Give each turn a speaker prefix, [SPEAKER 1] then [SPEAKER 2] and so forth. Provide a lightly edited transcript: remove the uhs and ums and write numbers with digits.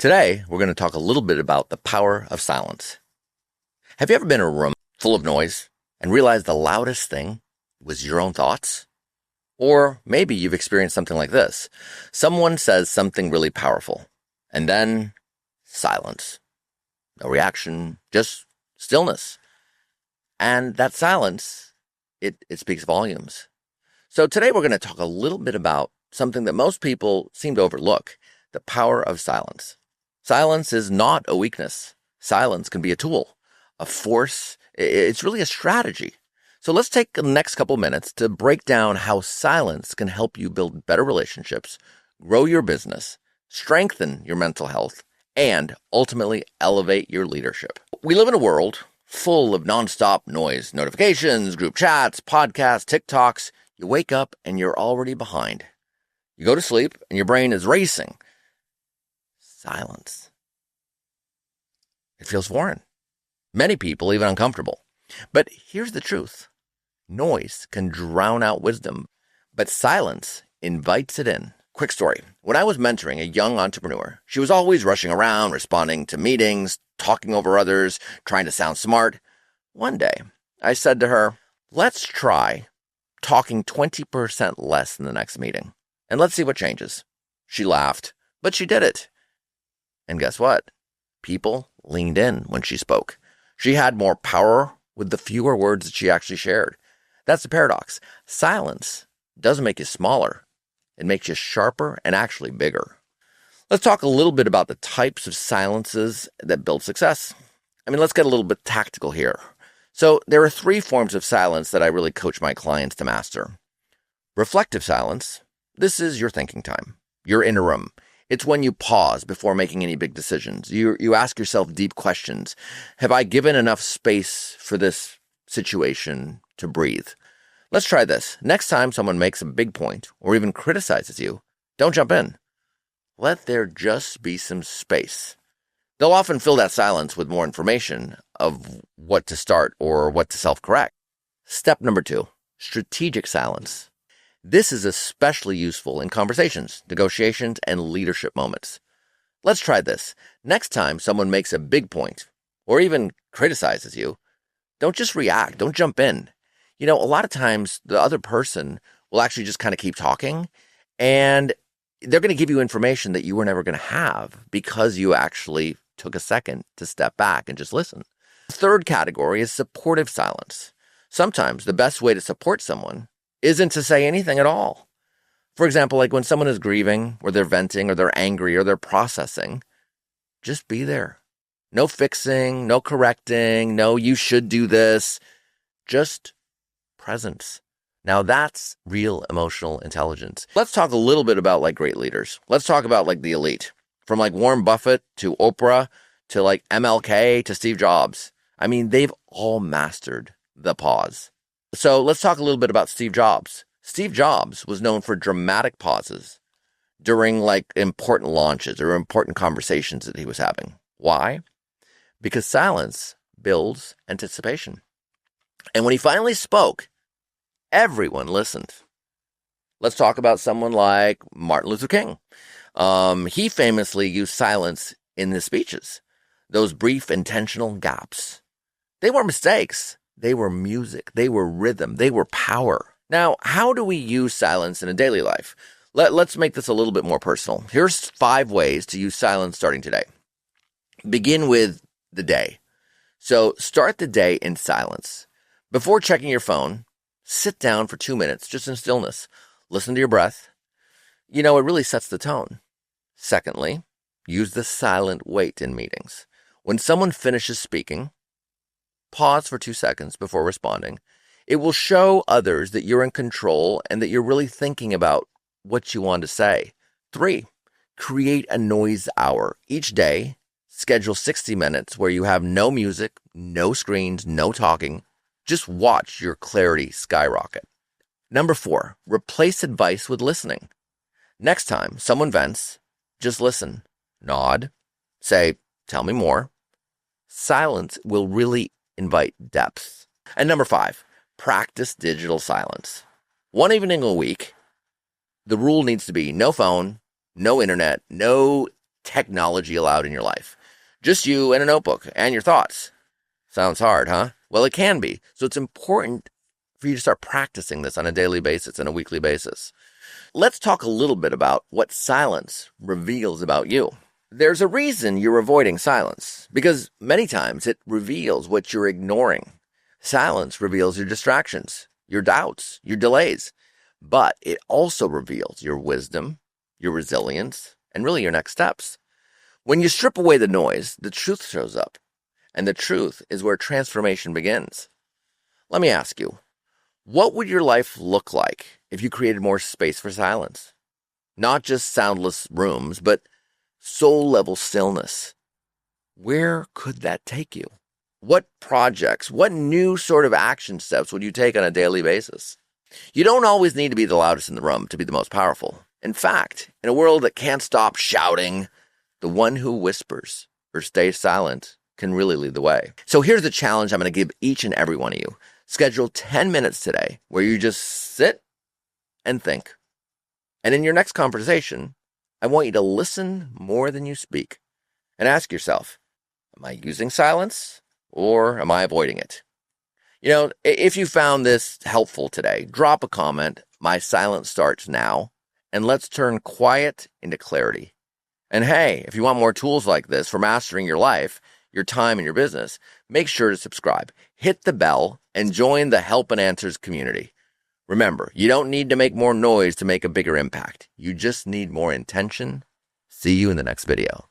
[SPEAKER 1] Today, we're going to talk a little bit about the power of silence. Have you ever been in a room full of noise and realized the loudest thing was your own thoughts? Or maybe you've experienced something like this. Someone says something really powerful, and then silence. No reaction, just stillness. And that silence, it speaks volumes. So today we're going to talk a little bit about something that most people seem to overlook, the power of silence. Silence is not a weakness. Silence can be a tool, a force. It's really a strategy. So let's take the next couple minutes to break down how silence can help you build better relationships, grow your business, strengthen your mental health, and ultimately elevate your leadership. We live in a world full of nonstop noise, notifications, group chats, podcasts, TikToks. You wake up and you're already behind. You go to sleep and your brain is racing. Silence. It feels foreign. Many people even uncomfortable. But here's the truth. Noise can drown out wisdom, but silence invites it in. Quick story. When I was mentoring a young entrepreneur, she was always rushing around, responding to meetings, talking over others, trying to sound smart. One day, I said to her, let's try talking 20% less in the next meeting, and let's see what changes. She laughed, but she did it. And guess what? People leaned in when she spoke. She had more power with the fewer words that she actually shared. That's the paradox. Silence doesn't make you smaller. It makes you sharper and actually bigger. Let's talk a little bit about the types of silences that build success. Let's get a little bit tactical here. So there are 3 forms of silence that I really coach my clients to master. Reflective silence. This is your thinking time, your interim. It's when you pause before making any big decisions. You ask yourself deep questions. Have I given enough space for this situation to breathe? Let's try this. Next time someone makes a big point or even criticizes you, don't jump in. Let there just be some space. They'll often fill that silence with more information of what to start or what to self-correct. Step number 2, strategic silence. This is especially useful in conversations, negotiations, and leadership moments. Let's try this. Next time someone makes a big point or even criticizes you, don't just react. Don't jump in. A lot of times the other person will actually just kind of keep talking, and they're going to give you information that you were never going to have because you actually took a second to step back and just listen. The third category is supportive silence. Sometimes the best way to support someone isn't to say anything at all. For example, like when someone is grieving or they're venting or they're angry or they're processing, just be there. No fixing, no correcting, no you should do this, just presence. Now that's real emotional intelligence. Let's talk a little bit about great leaders. Let's talk about the elite, from Warren Buffett to Oprah to MLK to Steve Jobs. They've all mastered the pause. So let's talk a little bit about Steve Jobs. Steve Jobs was known for dramatic pauses during important launches or important conversations that he was having. Why? Because silence builds anticipation. And when he finally spoke, everyone listened. Let's talk about someone like Martin Luther King. He famously used silence in his speeches. Those brief intentional gaps. They weren't mistakes. They were music. They were rhythm. They were power. Now, how do we use silence in a daily life? Let's make this a little bit more personal. Here's 5 ways to use silence starting today. Begin with the day. So start the day in silence. Before checking your phone, sit down for 2 minutes just in stillness. Listen to your breath. It really sets the tone. Secondly, use the silent wait in meetings. When someone finishes speaking, pause for 2 seconds before responding. It will show others that you're in control and that you're really thinking about what you want to say. 3, create a noise hour. Each day, schedule 60 minutes where you have no music, no screens, no talking. Just watch your clarity skyrocket. Number 4, replace advice with listening. Next time someone vents, just listen, nod, say, tell me more. Silence will really invite depth. And number 5, practice digital silence. One evening a week, the rule needs to be no phone, no internet, no technology allowed in your life. Just you and a notebook and your thoughts. Sounds hard, huh? Well, it can be. So it's important for you to start practicing this on a daily basis and a weekly basis. Let's talk a little bit about what silence reveals about you. There's a reason you're avoiding silence, because many times it reveals what you're ignoring. Silence reveals your distractions, your doubts, your delays, but it also reveals your wisdom, your resilience, and really your next steps. When you strip away the noise, the truth shows up, and the truth is where transformation begins. Let me ask you, what would your life look like if you created more space for silence? Not just soundless rooms, but soul-level stillness. Where could that take you? What projects, what new sort of action steps would you take on a daily basis? You don't always need to be the loudest in the room to be the most powerful. In fact, in a world that can't stop shouting, the one who whispers or stays silent can really lead the way. So here's the challenge I'm going to give each and every one of you. Schedule 10 minutes today where you just sit and think. And in your next conversation, I want you to listen more than you speak and ask yourself, am I using silence or am I avoiding it? You know, if you found this helpful today, drop a comment. My silence starts now, and let's turn quiet into clarity. And hey, if you want more tools like this for mastering your life, your time, and your business, make sure to subscribe, hit the bell, and join the Help and Answers community. Remember, you don't need to make more noise to make a bigger impact. You just need more intention. See you in the next video.